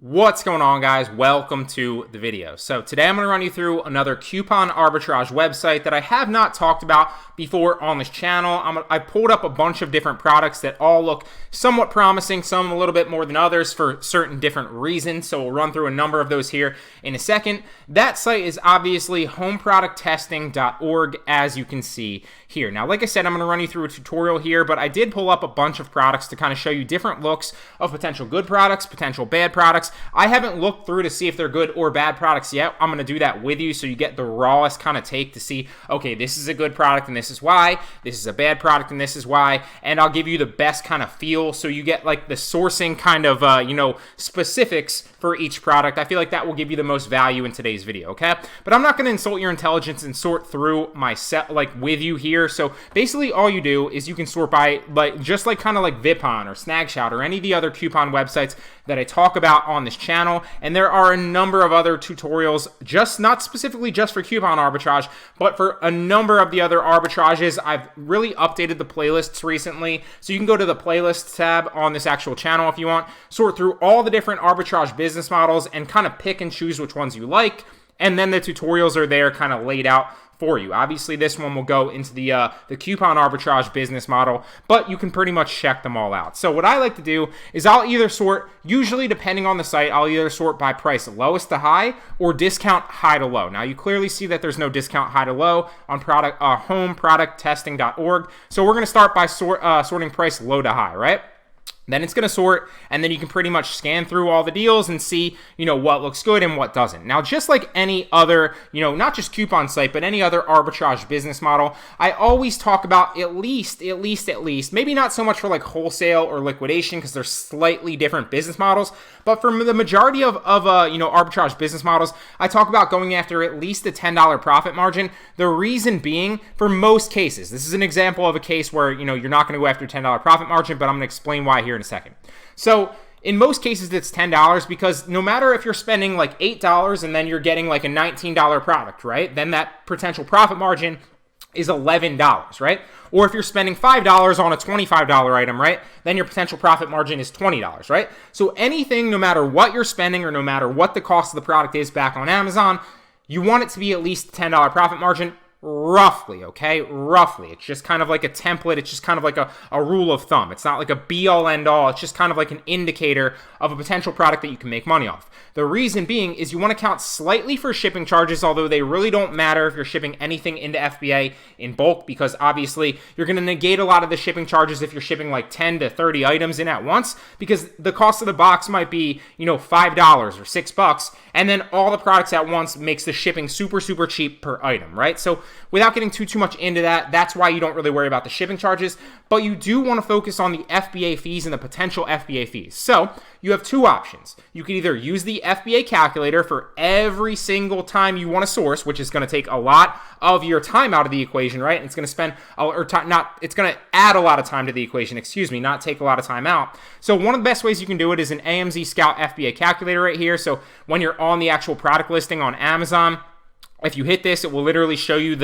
What's going on, guys? Welcome to the video. So today I'm going to run you through another coupon arbitrage website that I have not talked about before on this channel. I pulled up a bunch of different products that all look somewhat promising, some a little bit more than others for certain different reasons. So we'll run through a number of those here in a second. That site is obviously homeproducttesting.org, as you can see here. Now, like I said, I'm going to run you through a tutorial here, but I did pull up a bunch of products to kind of show you different looks of potential good products, potential bad products. I haven't looked through to see if they're good or bad products yet. I'm going to do that with you so you get the rawest kind of take to see, okay, this is a good product and this is why, this is a bad product and this is why, and I'll give you the best kind of feel so you get like the sourcing kind of, specifics for each product. I feel like that will give you the most value in today's video, okay? But I'm not going to insult your intelligence and sort through my set with you here. So basically all you do is you can sort by just like Vipon or Snagshout or any of the other coupon websites that I talk about on this channel. And there are a number of other tutorials, just not specifically just for coupon arbitrage, but for a number of the other arbitrages. I've really updated the playlists recently, so you can go to the playlists tab on this actual channel if you want, sort through all the different arbitrage business models and kind of pick and choose which ones you like, and then the tutorials are there kind of laid out for you. Obviously, this one will go into the coupon arbitrage business model, but you can pretty much check them all out. So what I like to do is I'll either sort, usually depending on the site, I'll either sort by price lowest to high or discount high to low. Now, you clearly see that there's no discount high to low on homeproducttesting.org. So we're going to start by sorting price low to high, right? Then it's going to sort, and then you can pretty much scan through all the deals and see, what looks good and what doesn't. Now, just like any other, not just coupon site, but any other arbitrage business model, I always talk about at least, maybe not so much for like wholesale or liquidation because they're slightly different business models, but for the majority of arbitrage business models, I talk about going after at least a $10 profit margin. The reason being, for most cases, this is an example of a case where, you're not going to go after a $10 profit margin, but I'm going to explain why here in a second. So in most cases, it's $10 because no matter if you're spending like $8 and then you're getting like a $19 product, right? Then that potential profit margin is $11, right? Or if you're spending $5 on a $25 item, right? Then your potential profit margin is $20, right? So anything, no matter what you're spending or no matter what the cost of the product is back on Amazon, you want it to be at least $10 profit margin. Roughly, okay? Roughly. It's just kind of like a template. It's just kind of like a rule of thumb. It's not like a be-all, end-all. It's just kind of like an indicator of a potential product that you can make money off. The reason being is you want to count slightly for shipping charges, although they really don't matter if you're shipping anything into FBA in bulk, because obviously you're going to negate a lot of the shipping charges if you're shipping like 10 to 30 items in at once, because the cost of the box might be, $5 or $6, and then all the products at once makes the shipping super, super cheap per item, right? So without getting too much into that, that's why you don't really worry about the shipping charges, but you do want to focus on the FBA fees and the potential FBA fees. So you have two options. You can either use the FBA calculator for every single time you want to source, which is going to take a lot of your time out of the equation, right? And it's going to spend, it's going to add a lot of time to the equation, not take a lot of time out. So one of the best ways you can do it is an Amc Scout Fba Calculator right here. So when you're on the actual product listing on Amazon, if you hit this, it will literally show you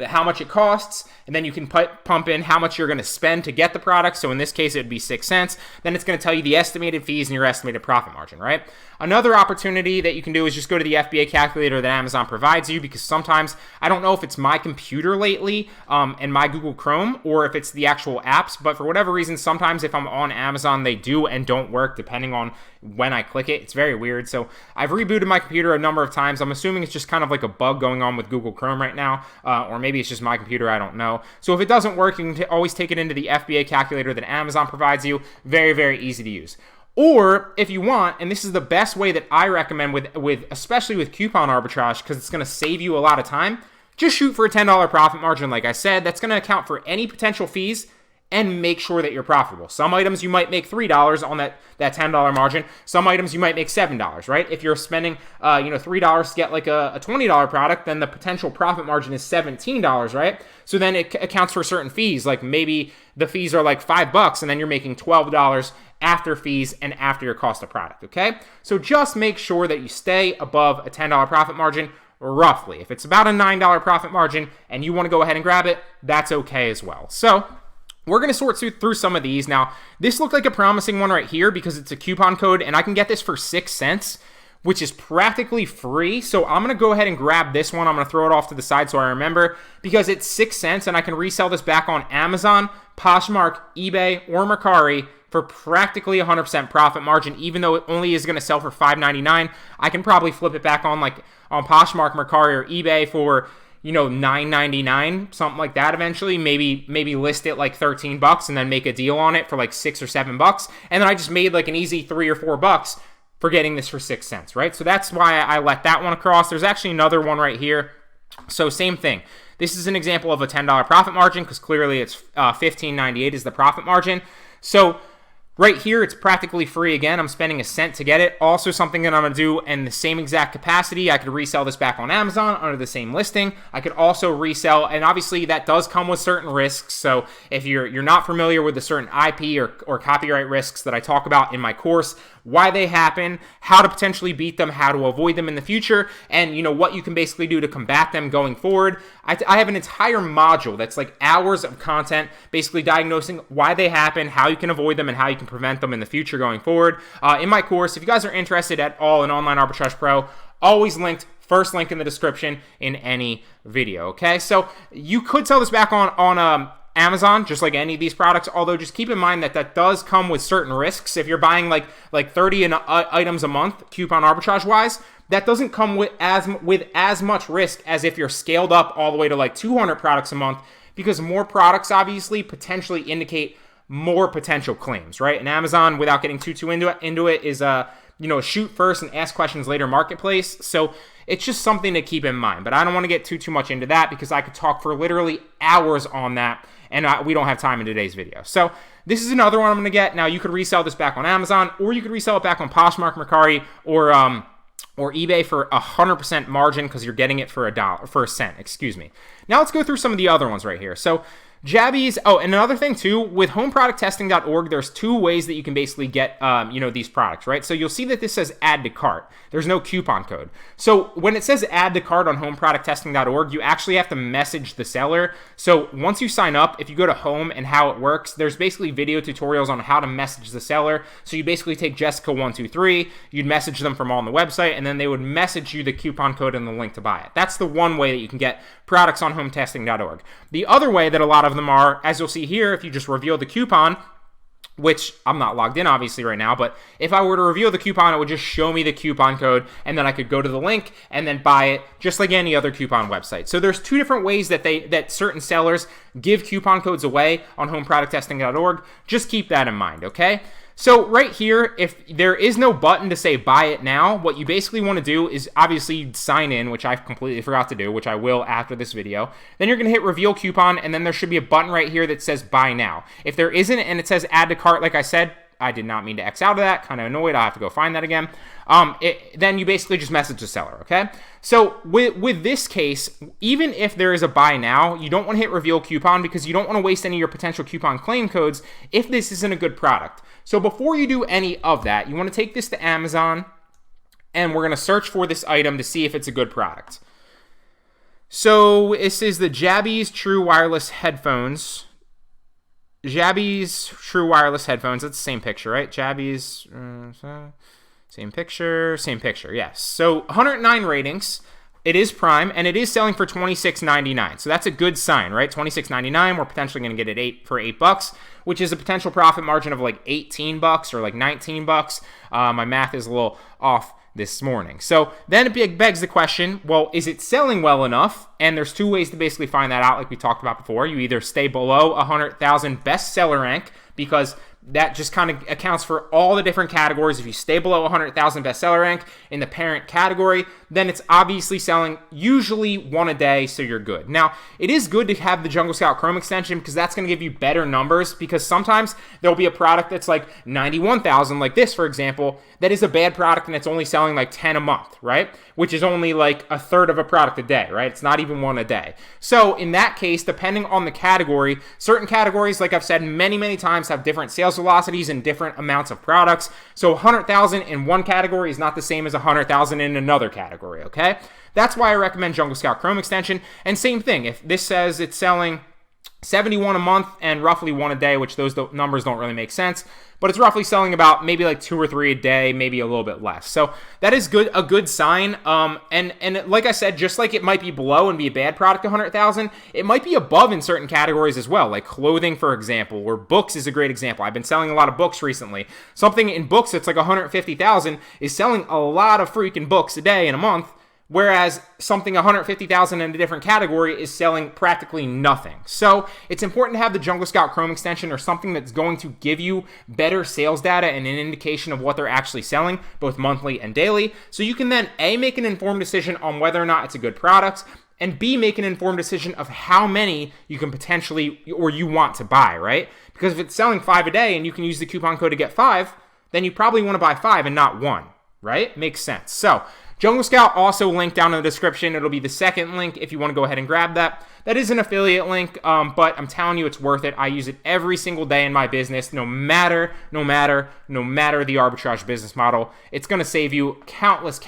how much it costs, and then you can pump in how much you're going to spend to get the product. So in this case, it would be 6 cents. Then it's going to tell you the estimated fees and your estimated profit margin, right? Another opportunity that you can do is just go to the FBA calculator that Amazon provides you, because sometimes, I don't know if it's my computer lately and my Google Chrome, or if it's the actual apps, but for whatever reason, sometimes if I'm on Amazon, they do and don't work depending on when I click it. It's very weird. So I've rebooted my computer a number of times. I'm assuming it's just kind of like a bug going on with Google Chrome right now, or maybe it's just my computer, I don't know. So if it doesn't work, you can always take it into the FBA calculator that Amazon provides you. Very, very easy to use. Or if you want, and this is the best way that I recommend with especially with coupon arbitrage, because it's going to save you a lot of time, just shoot for a $10 profit margin. Like I said, that's going to account for any potential fees and make sure that you're profitable. Some items you might make $3 on that $10 margin. Some items you might make $7, right? If you're spending $3 to get like a $20 product, then the potential profit margin is $17, right? So then it accounts for certain fees. Like maybe the fees are like $5 and then you're making $12 after fees and after your cost of product, okay? So just make sure that you stay above a $10 profit margin roughly. If it's about a $9 profit margin and you want to go ahead and grab it, that's okay as well. So we're going to sort through some of these. Now, this looked like a promising one right here because it's a coupon code, and I can get this for 6 cents, which is practically free. So I'm going to go ahead and grab this one. I'm going to throw it off to the side so I remember, because it's 6 cents, and I can resell this back on Amazon, Poshmark, eBay, or Mercari for practically 100% profit margin. Even though it only is going to sell for $5.99, I can probably flip it back on Poshmark, Mercari, or eBay for, you know, $9.99, something like that eventually. Maybe list it like $13 and then make a deal on it for like $6 or $7. And then I just made like an easy $3 or $4 for getting this for 6 cents, right? So that's why I let that one across. There's actually another one right here. So same thing. This is an example of a $10 profit margin because clearly it's $15.98 is the profit margin. So right here, it's practically free again. I'm spending a cent to get it. Also something that I'm going to do in the same exact capacity. I could resell this back on Amazon under the same listing. I could also resell, and obviously that does come with certain risks. So if you're not familiar with the certain IP or copyright risks that I talk about in my course, why they happen, how to potentially beat them, how to avoid them in the future, and you know what you can basically do to combat them going forward. I have an entire module that's like hours of content basically diagnosing why they happen, how you can avoid them, and how you can prevent them in the future going forward. In my course, if you guys are interested at all in Online Arbitrage Pro, always linked, first link in the description in any video, okay? So you could sell this back on Amazon, just like any of these products, although just keep in mind that does come with certain risks. If you're buying like 30 items a month, coupon arbitrage-wise, that doesn't come with as much risk as if you're scaled up all the way to like 200 products a month, because more products obviously potentially indicate more potential claims, right? And Amazon, without getting too into it, is a shoot first and ask questions later marketplace. So it's just something to keep in mind. But I don't want to get too much into that because I could talk for literally hours on that, and we don't have time in today's video. So this is another one I'm going to get. Now, you could resell this back on Amazon, or you could resell it back on Poshmark, Mercari, or eBay for 100% margin because you're getting it for a cent, excuse me. Now let's go through some of the other ones right here. So Jabbies, and another thing too, with homeproducttesting.org, there's two ways that you can basically get, these products, right? So you'll see that this says add to cart. There's no coupon code. So when it says add to cart on homeproducttesting.org, you actually have to message the seller. So once you sign up, if you go to home and how it works, there's basically video tutorials on how to message the seller. So you basically take Jessica123, you'd message them from on the website, and then they would message you the coupon code and the link to buy it. That's the one way that you can get products on hometesting.org. The other way that a lot of them are, as you'll see here, if you just reveal the coupon, which I'm not logged in obviously right now, but if I were to reveal the coupon, it would just show me the coupon code, and then I could go to the link and then buy it just like any other coupon website. So there's two different ways that certain sellers give coupon codes away on homeproducttesting.org. Just keep that in mind, okay? So right here, if there is no button to say buy it now, what you basically want to do is obviously sign in, which I completely forgot to do, which I will after this video. Then you're going to hit reveal coupon, and then there should be a button right here that says buy now. If there isn't and it says add to cart, like I said, I did not mean to X out of that, kind of annoyed, I'll have to go find that again. Then you basically just message the seller, okay? So with this case, even if there is a buy now, you don't want to hit reveal coupon because you don't want to waste any of your potential coupon claim codes if this isn't a good product. So before you do any of that, you want to take this to Amazon, and we're going to search for this item to see if it's a good product. So this is the Jabbies True Wireless Headphones. Jabbies True Wireless Headphones. That's the same picture, right? Jabbies, same picture, yes. So 109 ratings. It is Prime, and it is selling for $26.99. So that's a good sign, right? $26.99. We're potentially going to get it for $8, which is a potential profit margin of like $18 or like $19. My math is a little off this morning. So then it begs the question, well, is it selling well enough? And there's two ways to basically find that out, like we talked about before. You either stay below 100,000 bestseller rank, because that just kind of accounts for all the different categories. If you stay below 100,000 bestseller rank in the parent category, then it's obviously selling usually one a day, so you're good. Now, it is good to have the Jungle Scout Chrome extension because that's going to give you better numbers, because sometimes there'll be a product that's like 91,000, like this, for example, that is a bad product and it's only selling like 10 a month, right? Which is only like a third of a product a day, right? It's not even one a day. So in that case, depending on the category, certain categories, like I've said many, many times, have different sales velocities and different amounts of products. So 100,000 in one category is not the same as 100,000 in another category, okay? That's why I recommend Jungle Scout Chrome extension. And same thing, if this says it's selling 71 a month and roughly 1 a day, which those numbers don't really make sense, but it's roughly selling about maybe like 2 or 3 a day, maybe a little bit less. So that is a good sign. And like I said, just like it might be below and be a bad product 100,000, it might be above in certain categories as well, like clothing, for example, or books is a great example. I've been selling a lot of books recently. Something in books that's like 150,000 is selling a lot of freaking books a day in a month. Whereas something 150,000 in a different category is selling practically nothing. So it's important to have the Jungle Scout Chrome extension or something that's going to give you better sales data and an indication of what they're actually selling, both monthly and daily. So you can then A, make an informed decision on whether or not it's a good product, and B, make an informed decision of how many you can potentially or you want to buy, right? Because if it's selling 5 a day and you can use the coupon code to get 5, then you probably want to buy 5 and not 1, right? Makes sense. So Jungle Scout also linked down in the description. It'll be the second link if you want to go ahead and grab that. That is an affiliate link, but I'm telling you it's worth it. I use it every single day in my business, no matter the arbitrage business model. It's going to save you countless,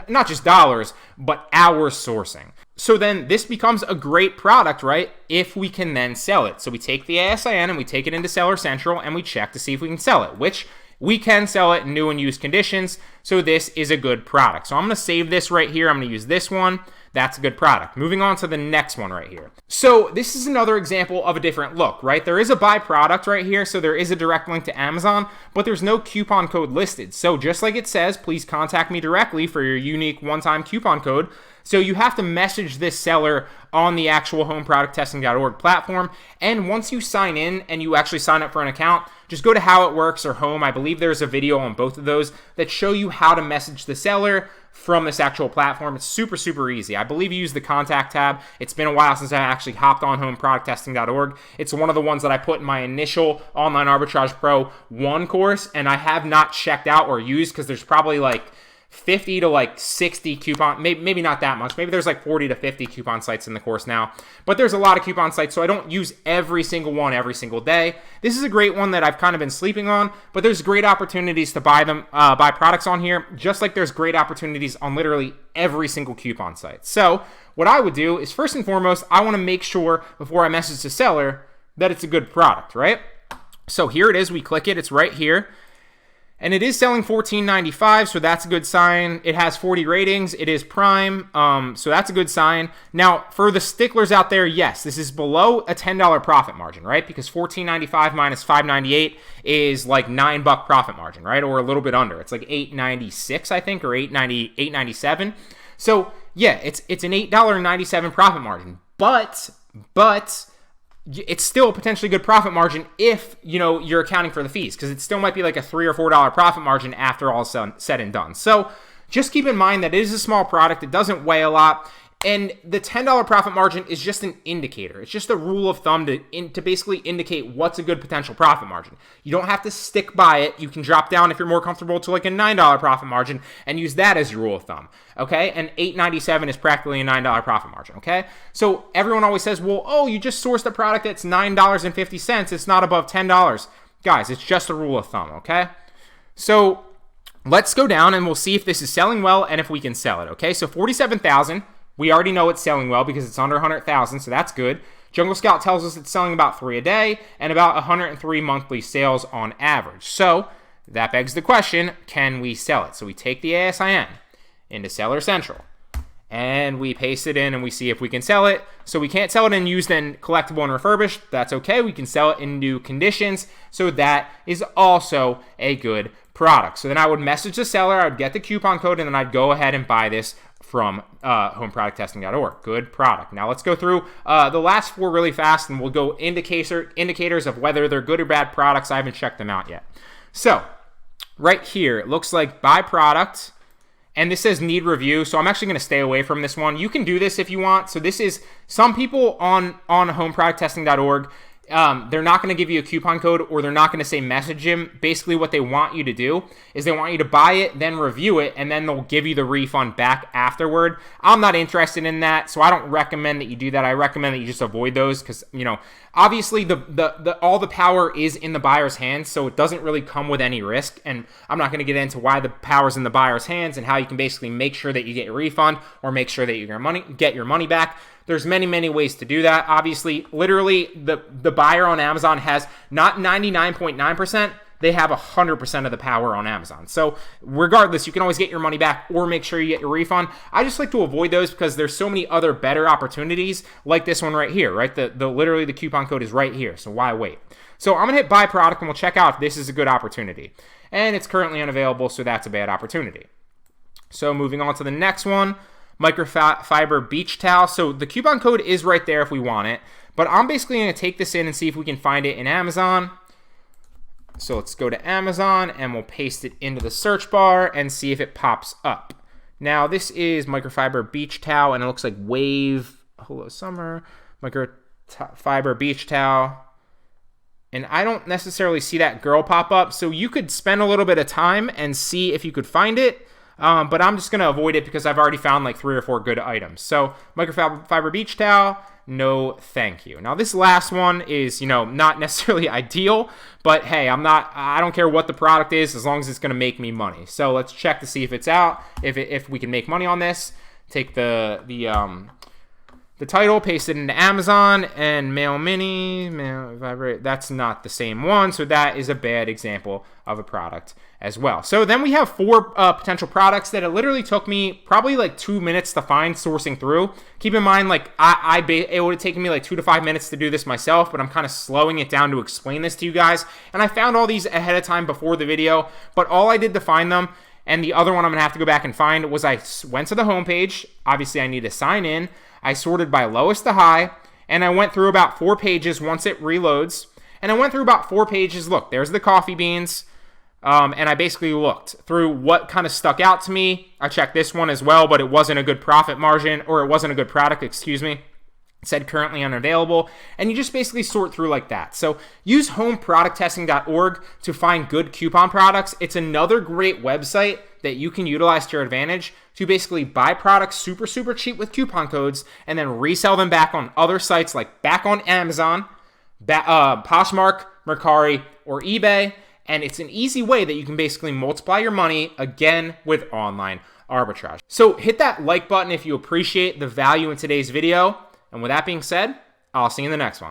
not just dollars, but hours sourcing. So then this becomes a great product, right? If we can then sell it. So we take the ASIN and we take it into Seller Central and we check to see if we can sell it, which we can sell it in new and used conditions, so this is a good product. So I'm going to save this right here. I'm going to use this one. That's a good product. Moving on to the next one right here. So this is another example of a different look, right? There is a buy product right here, so there is a direct link to Amazon, but there's no coupon code listed. So just like it says, please contact me directly for your unique one-time coupon code. So you have to message this seller on the actual homeproducttesting.org platform. And once you sign in and you actually sign up for an account, just go to How It Works or Home. I believe there's a video on both of those that show you how to message the seller from this actual platform. It's super, super easy. I believe you use the contact tab. It's been a while since I actually hopped on homeproducttesting.org. It's one of the ones that I put in my initial Online Arbitrage Pro 1 course, and I have not checked out or used because there's probably like 50 to like 60 coupon, maybe not that much. Maybe there's like 40 to 50 coupon sites in the course now, but there's a lot of coupon sites, so I don't use every single one every single day. This is a great one that I've kind of been sleeping on, but there's great opportunities to buy products on here, just like there's great opportunities on literally every single coupon site. So what I would do is, first and foremost, I want to make sure before I message the seller that it's a good product, right? So here it is. We click it. It's right here. And it is selling $14.95, so that's a good sign. It has 40 ratings. It is Prime, so that's a good sign. Now, for the sticklers out there, yes, this is below a $10 profit margin, right? Because $14.95 minus $5.98 is like $9 profit margin, right? Or a little bit under. It's like $8.96, I think, or $8.97. So yeah, it's an $8.97 profit margin, but it's still a potentially good profit margin if, you know, you're accounting for the fees, because it still might be like a $3 or $4 profit margin after all said and done. So just keep in mind that it is a small product. It doesn't weigh a lot. And the $10 profit margin is just an indicator. It's just a rule of thumb to basically indicate what's a good potential profit margin. You don't have to stick by it. You can drop down if you're more comfortable to like a $9 profit margin and use that as your rule of thumb. Okay? And $8.97 is practically a $9 profit margin. Okay? So everyone always says, well, oh, you just sourced a product that's $9.50. It's not above $10. Guys, it's just a rule of thumb. Okay? So let's go down and we'll see if this is selling well and if we can sell it. Okay? So 47,000. We already know it's selling well because it's under 100,000, so that's good. Jungle Scout tells us it's selling about 3 a day and about 103 monthly sales on average. So that begs the question, can we sell it? So we take the ASIN into Seller Central and we paste it in and we see if we can sell it. So we can't sell it in used and collectible and refurbished. That's okay. We can sell it in new conditions. So that is also a good product. So then I would message the seller, I would get the coupon code, and then I'd go ahead and buy this from homeproducttesting.org. Good product. Now let's go through the last 4 really fast, and we'll go indicators of whether they're good or bad products. I haven't checked them out yet. So right here, it looks like buy product, and this says need review, so I'm actually going to stay away from this one. You can do this if you want. So this is some people on homeproducttesting.org. They're not going to give you a coupon code, or they're not going to say message him. Basically what they want you to do is they want you to buy it, then review it, and then they'll give you the refund back afterward. I'm not interested in that, so I don't recommend that you do that. I recommend that you just avoid those because, you know, obviously all the power is in the buyer's hands, so it doesn't really come with any risk, and I'm not going to get into why the power's in the buyer's hands and how you can basically make sure that you get your refund or make sure that you get your money back. There's many ways to do that. Obviously, literally, the buyer on Amazon has not 99.9%, they have 100% of the power on Amazon. So regardless, you can always get your money back or make sure you get your refund. I just like to avoid those because there's so many other better opportunities like this one right here, right? Literally the coupon code is right here, so why wait? So I'm gonna hit buy product and we'll check out if this is a good opportunity. And it's currently unavailable, so that's a bad opportunity. So moving on to the next one, Microfiber beach towel. So the coupon code is right there if we want it, but I'm basically gonna take this in and see if we can find it in Amazon. So let's go to Amazon and we'll paste it into the search bar and see if it pops up. Now this is Microfiber beach towel and it looks like Wave, hello summer, Microfiber beach towel. And I don't necessarily see that girl pop up. So you could spend a little bit of time and see if you could find it. But I'm just going to avoid it because I've already found like 3 or 4 good items. So Microfiber beach towel, no thank you. Now this last one is, not necessarily ideal, but hey, I don't care what the product is as long as it's going to make me money. So let's check to see if it's out, if we can make money on this. Take the title, paste it into Amazon, and Mail Mini, that's not the same one, so that is a bad example of a product as well. So then we have 4 potential products that it literally took me probably like 2 minutes to find sourcing through. Keep in mind, like it would have taken me like 2 to 5 minutes to do this myself, but I'm kind of slowing it down to explain this to you guys. And I found all these ahead of time before the video, but all I did to find them, and the other one I'm gonna have to go back and find, was I went to the homepage. Obviously I need to sign in. I sorted by lowest to high, and I went through about 4 pages once it reloads. And I went through about 4 pages. Look, there's the coffee beans. And I basically looked through what kind of stuck out to me. I checked this one as well, but it wasn't a good profit margin, or it wasn't a good product, excuse me. It said currently unavailable, and you just basically sort through like that. So use homeproducttesting.org to find good coupon products. It's another great website that you can utilize to your advantage to basically buy products super cheap with coupon codes and then resell them back on other sites, like back on Amazon, Poshmark, Mercari, or eBay. And it's an easy way that you can basically multiply your money again with online arbitrage. So hit that like button if you appreciate the value in today's video. And with that being said, I'll see you in the next one.